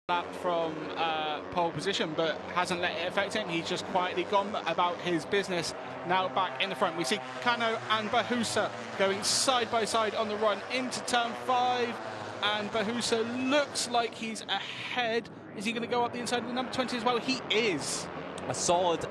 lap from pole position, but hasn't let it affect him. He's just quietly gone about his business. Now back in the front, we see Kano and Bahusa going side by side on the run into turn 5, and Bahusa looks like he's ahead. Is he going to go up the inside of the number 20 as well? He is. A solid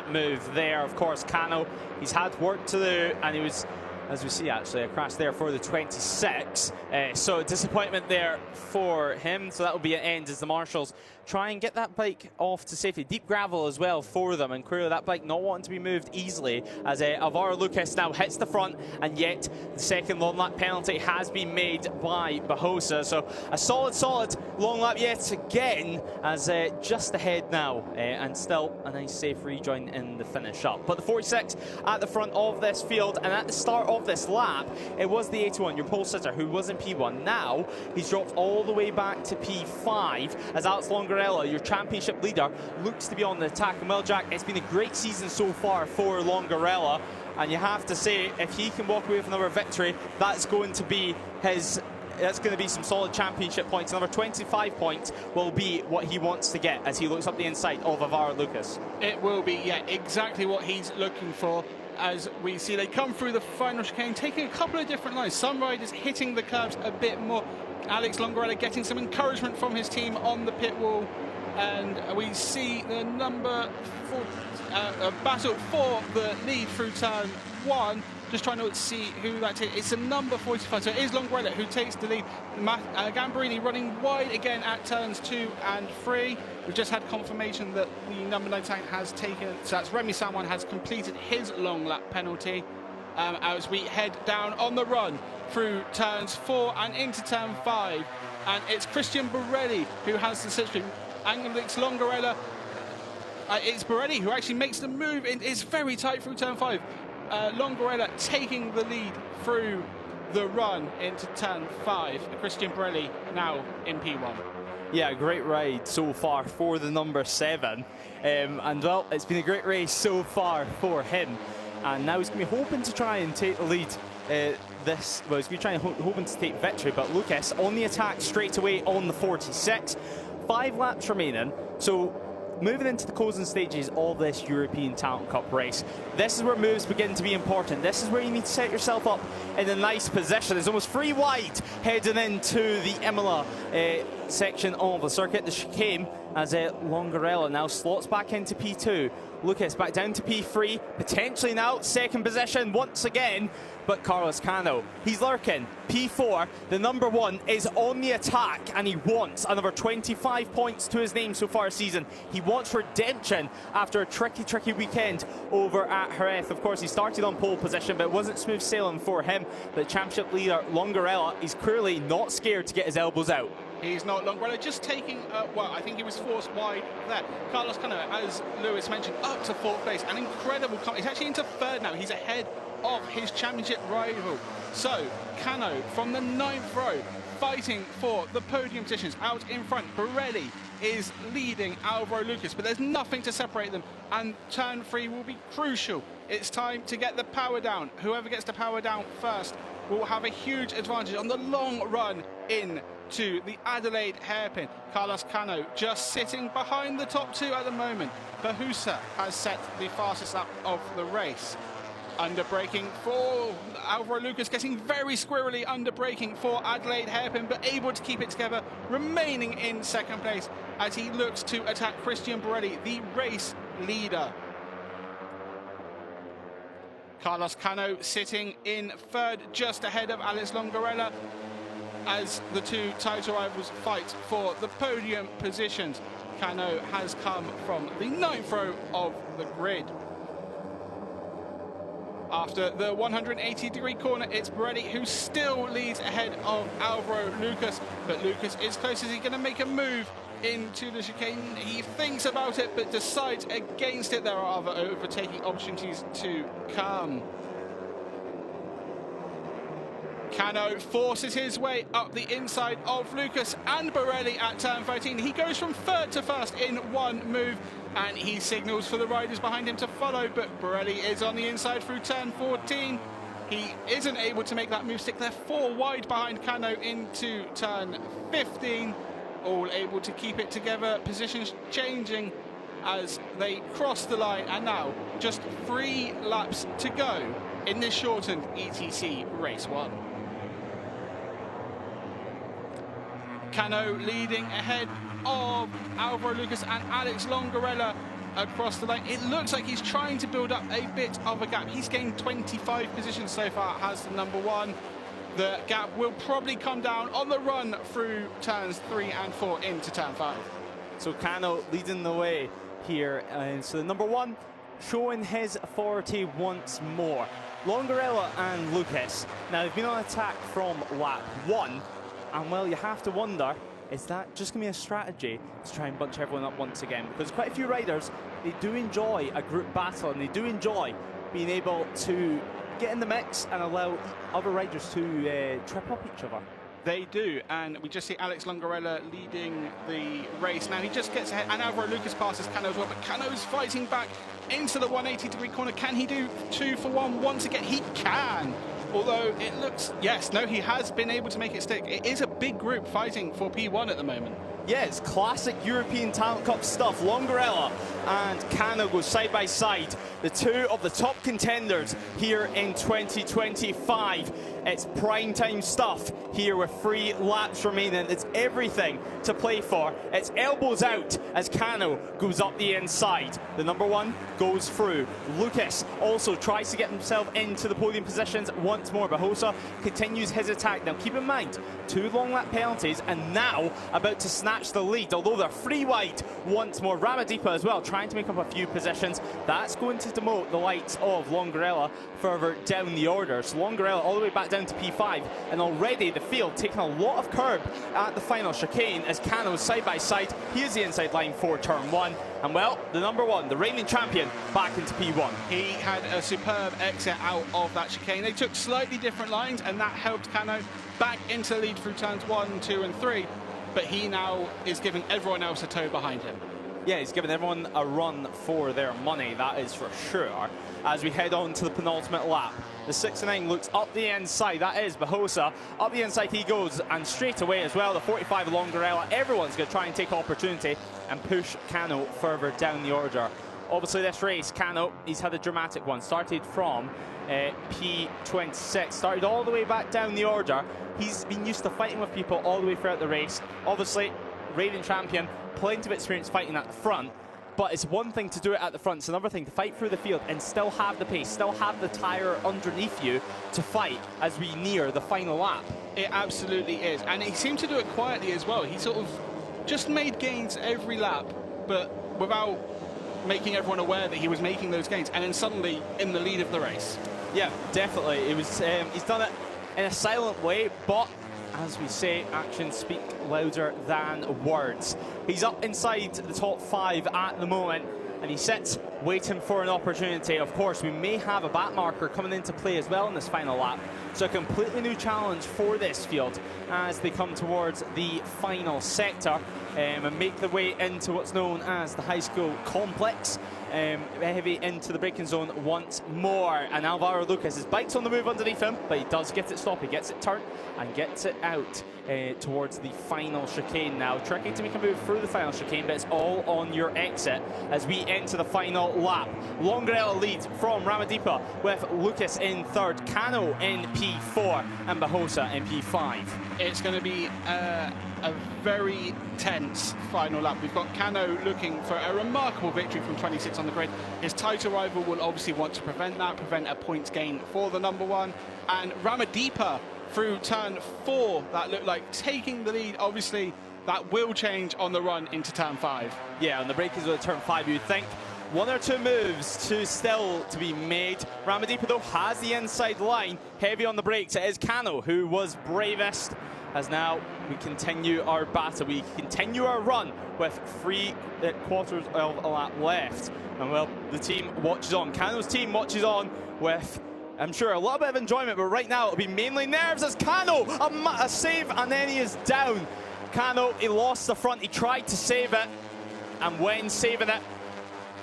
move there. Of course, Kano, he's had work to do, and he was, as we see, actually a crash there for the 26. So disappointment there for him. So that will be an end as the marshals try and get that bike off to safety. Deep gravel as well for them, and clearly that bike not wanting to be moved easily as Alvaro Lucas now hits the front, and yet the second long lap penalty has been made by Bahosa. So a solid long lap yet again, as just ahead now, and still a nice safe rejoin in the finish up. But the 46 at the front of this field, and at the start of this lap it was the 81, your pole sitter, who was in P1. Now he's dropped all the way back to P5 as Alex Longarella, your championship leader, looks to be on the attack. And well, Jack, it's been a great season so far for Longarella, and you have to say, if he can walk away with another victory, that's going to be some solid championship points. Another 25 points will be what he wants to get as he looks up the inside of Alvaro Lucas. It will be, yeah, exactly what he's looking for. As we see, they come through the final chicane, taking a couple of different lines. Some riders hitting the curbs a bit more. Alex Longarella getting some encouragement from his team on the pit wall. And we see the number 4, battle for the lead through turn 1. Just trying to see who that is. It's a number 45, so it is Longarella who takes the lead. Gambarini running wide again at turns 2 and 3. We've just had confirmation that the number 19 has taken, so that's Remy Samwan has completed his long lap penalty. As we head down on the run through turns 4 and into turn 5. And it's Christian Borelli who has the slipstream. Alex Longarella, it's Borelli who actually makes the move. It's very tight through turn 5. Longarella taking the lead through the run into turn 5. Christian Borelli now in P1. Yeah, great ride so far for the number 7. And well, it's been a great race so far for him. And now he's going to be hoping to try and take the lead. He's going to be hoping to take victory. But Lucas on the attack straight away on the 46. 5 laps remaining. So moving into the closing stages of this European Talent Cup race, this is where moves begin to be important. This is where you need to set yourself up in a nice position. It's almost 3 wide heading into the Imola section of the circuit, the chicane, as Longarella now slots back into P2. Lucas back down to P3, potentially now second position once again, but Carlos Cano, he's lurking. P4, the number 1 is on the attack, and he wants another 25 points to his name so far this season. He wants redemption after a tricky weekend over at Jerez. Of course, he started on pole position, but it wasn't smooth sailing for him. The championship leader, Longarella, is clearly not scared to get his elbows out. He's not. Longarella just taking, well, I think he was forced wide there. Carlos Cano, as Lewis mentioned, up to 4th place. An incredible, he's actually into 3rd now. He's ahead of his championship rival. So, Cano from the 9th row, fighting for the podium positions out in front. Borelli is leading Alvaro Lucas, but there's nothing to separate them, and turn 3 will be crucial. It's time to get the power down. Whoever gets the power down first will have a huge advantage on the long run in to the Adelaide hairpin. Carlos Cano just sitting behind the top 2 at the moment. Bahusa has set the fastest lap of the race. Under braking for Alvaro Lucas, getting very squirrely under braking for Adelaide hairpin, but able to keep it together, remaining in 2nd place as he looks to attack Christian Borelli, the race leader. Carlos Cano sitting in 3rd, just ahead of Alex Longarella, as the 2 title rivals fight for the podium positions. Cano has come from the 9th row of the grid. After the 180-degree corner, it's Borelli who still leads ahead of Alvaro Lucas, but Lucas is close. Is he going to make a move into the chicane? He thinks about it, but decides against it. There are other overtaking opportunities to come. Cano forces his way up the inside of Lucas and Borelli at turn 13. He goes from 3rd to 1st in 1 move, and he signals for the riders behind him to follow, but Borelli is on the inside through turn 14. He isn't able to make that move stick. They're 4 wide behind Cano into turn 15. all able to keep it together. Positions changing as they cross the line, and now just 3 laps to go in this shortened ETC Race 1. Cano leading ahead of Alvaro Lucas and Alex Longarella across the lane. It looks like he's trying to build up a bit of a gap. He's gained 25 positions so far, has the number 1. The gap will probably come down on the run through turns 3 and 4 into turn 5. So Cano leading the way here. So the number 1 showing his authority once more. Longarella and Lucas. Now they've been on attack from lap 1. And well, you have to wonder, is that just going to be a strategy to try and bunch everyone up once again? Because quite a few riders, they do enjoy a group battle, and they do enjoy being able to get in the mix and allow other riders to trip up each other. They do, and we just see Alex Longarella leading the race. Now he just gets ahead, and Alvaro Lucas passes Cano as well, but Cano's fighting back into the 180-degree corner. Can he do 2 for 1 once again? He can. Although it looks, he has been able to make it stick. It is a big group fighting for P1 at the moment. Yeah, it's classic European Talent Cup stuff. Longarella and Cano go side by side. The 2 of the top contenders here in 2025. It's prime time stuff here with 3 laps remaining. It's everything to play for. It's elbows out as Cano goes up the inside. The number 1 goes through. Lucas also tries to get himself into the podium positions once more. Bahosa continues his attack. Now keep in mind, 2 long lap penalties and now about to snatch the lead, although they're 3 wide once more. Ramadipa as well, trying to make up a few positions. That's going to demote the likes of Longarella further down the order. So Longarella all the way back down to P5, and already the field taking a lot of curb at the final chicane as Cano's side by side. Here's the inside line for turn 1, and well, the number 1, the reigning champion, back into P1. He had a superb exit out of that chicane. They took slightly different lines, and that helped Cano back into the lead through turns 1, 2 and 3, but he now is giving everyone else a tow behind him. Yeah, he's giving everyone a run for their money, that is for sure. As we head on to the penultimate lap, the 69 looks up the inside. That is Bahosa. Up the inside he goes, and straight away as well, the 45 Longarella. Everyone's going to try and take opportunity and push Cano further down the order. Obviously, this race, Cano, he's had a dramatic one. Started from P26, started all the way back down the order. He's been used to fighting with people all the way throughout the race. Obviously, reigning champion, plenty of experience fighting at the front, but it's one thing to do it at the front, it's another thing to fight through the field and still have the pace, still have the tyre underneath you to fight as we near the final lap. It absolutely is, and he seemed to do it quietly as well. He sort of just made gains every lap, but without making everyone aware that he was making those gains, and then suddenly in the lead of the race. Yeah, definitely. It was. He's done it in a silent way, but as we say, actions speak louder than words. He's up inside the top 5 at the moment, and he sits waiting for an opportunity. Of course, we may have a back marker coming into play as well in this final lap. So a completely new challenge for this field as they come towards the final sector and make their way into what's known as the high school complex. Heavy into the braking zone once more, and Alvaro Lucas, his bike's on the move underneath him, but he does get it stopped, he gets it turned and gets it out towards the final chicane now. Tricky to make a move through the final chicane, but it's all on your exit as we enter the final lap. Longarella leads from Ramadipa with Lucas in 3rd, Cano in P4 and Bahosa in P5. It's going to be a very tense final lap. We've got Cano looking for a remarkable victory from 26 on the grid. His title rival will obviously want to prevent a points gain for the number 1. And Ramadipa through turn 4, that looked like taking the lead. Obviously, that will change on the run into turn 5. Yeah, on the break is at turn 5, you'd think. 1 or 2 moves still to be made. Ramadipa, though, has the inside line. Heavy on the brakes. It is Cano who was bravest. As now we continue our battle, we continue our run with 3 quarters of a lap left. And well, the team watches on. Cano's team watches on with, I'm sure, a little bit of enjoyment, but right now it'll be mainly nerves as Cano, a save, and then he is down. Cano, he lost the front, he tried to save it, and when saving it,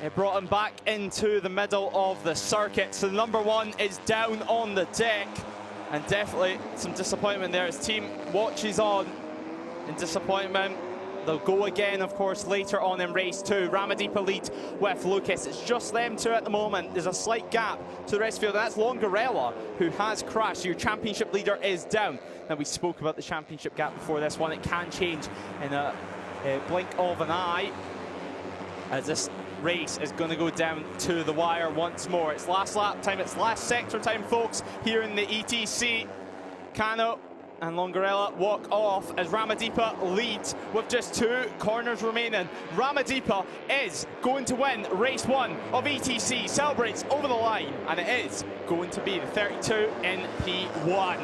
it brought him back into the middle of the circuit. So the number 1 is down on the deck. And definitely some disappointment there. His team watches on in disappointment. They'll go again, of course, later on in race 2. Ramadipa lead with Lucas. It's just them two at the moment. There's a slight gap to the rest of the field. That's Longarella, who has crashed. Your championship leader is down. Now, we spoke about the championship gap before this one. It can change in a blink of an eye, as this race is going to go down to the wire once more. It's last lap time, it's last sector time, folks, here in the ETC. Kano and Longarella walk off as Ramadipa leads with just 2 corners remaining. Ramadipa is going to win race 1 of ETC, celebrates over the line, and it is going to be the 32 in P1.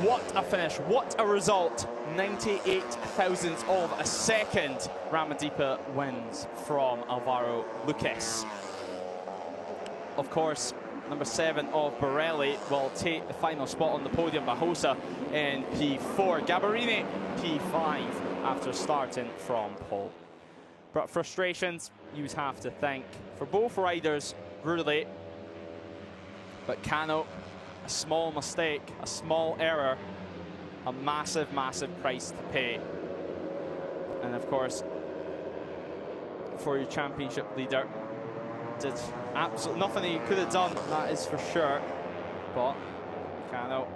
What a finish, what a result. 98 thousandths of a second. Ramadipa wins from Alvaro Lucas. Of course, number 7 of Borelli will take the final spot on the podium. Bahosa in P4. Gabarini P5 after starting from pole. But frustrations you would have to think for both riders, really. But Kano, a small mistake, a small error, a massive, massive price to pay. And of course, for your championship leader, did absolutely nothing he could have done, that is for sure. But Kano